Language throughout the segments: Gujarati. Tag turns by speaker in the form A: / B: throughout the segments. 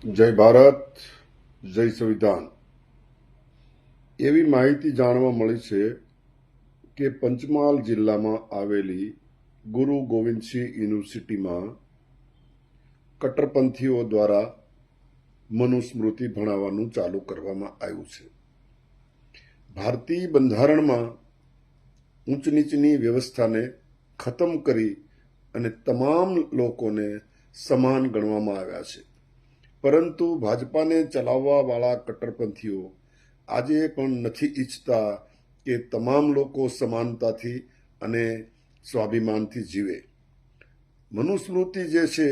A: જય ભારત, જય સંવિધાન. એવી માહિતી જાણવા મળી છે કે પંચમહાલ જિલ્લામાં આવેલી ગુરુ ગોવિંદસિંહ યુનિવર્સિટીમાં કટ્ટરપંથીઓ દ્વારા મનુસ્મૃતિ ભણાવવાનું ચાલુ કરવામાં આવ્યું છે. ભારતીય બંધારણમાં ઊંચ નીચની વ્યવસ્થાને ખતમ કરી અને તમામ લોકોને સમાન ગણવામાં આવ્યા છે. પરંતુ ભાજપાને ચલાવવાવાળા કટ્ટરપંથીઓ આજે પણ નથી ઈચ્છતા કે તમામ લોકો સમાનતાથી અને સ્વાભિમાનથી જીવે. મનુસ્મૃતિ જે છે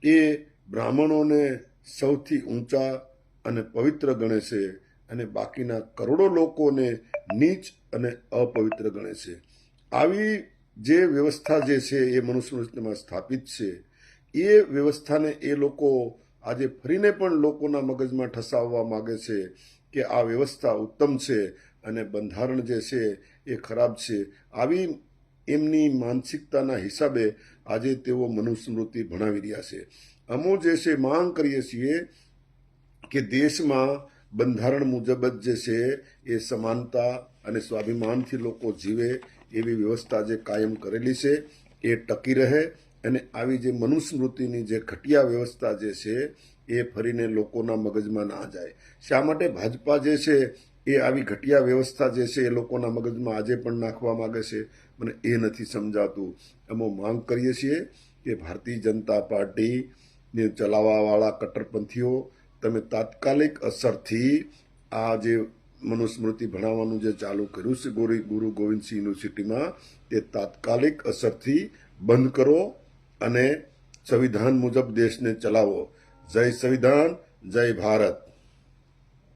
A: એ બ્રાહ્મણોને સૌથી ઊંચા અને પવિત્ર ગણે છે અને બાકીના કરોડો લોકોને નીચ અને અપવિત્ર ગણે છે. આવી જે વ્યવસ્થા જે છે એ મનુસ્મૃતિમાં સ્થાપિત છે, એ વ્યવસ્થાને એ લોકો આજે ફરીને પણ લોકોના મગજમાં ઠસાવવા માગે છે કે આ વ્યવસ્થા ઉત્તમ છે અને બંધારણ જે છે એ ખરાબ છે. આવી એમની માનસિકતાના હિસાબે આજે તેઓ મનુસ્મૃતિ ભણાવી રહ્યા છે. અમો જે છે માંગ કરીએ છીએ કે દેશમાં બંધારણ મુજબ જ જે છે એ સમાનતા અને સ્વાભિમાનથી લોકો જીવે એવી વ્યવસ્થા જે કાયમ કરેલી છે એ ટકી રહે અને આવી જે મનુસ્મૃતિની જે ઘટિયા વ્યવસ્થા જે છે એ ફરીને લોકોના મગજમાં ના જાય. શા માટે ભાજપા જે છે એ આવી ઘટિયા વ્યવસ્થા જે છે એ લોકોના મગજમાં આજે પણ નાખવા માગે છે, મને એ નથી સમજાતું. અમે માંગ કરીએ છીએ કે ભારતીય જનતા પાર્ટીને ચલાવવાવાળા કટ્ટરપંથીઓ તમે તાત્કાલિક અસરથી આ જે મનુસ્મૃતિ ભણાવવાનું જે ચાલુ કર્યું છે ગુરુ ગોવિંદસિંહ યુનિવર્સિટીમાં, તે તાત્કાલિક અસરથી બંધ કરો અને સંવિધાન મુજબ દેશને ચલાવો. જય સંવિધાન, જય ભારત.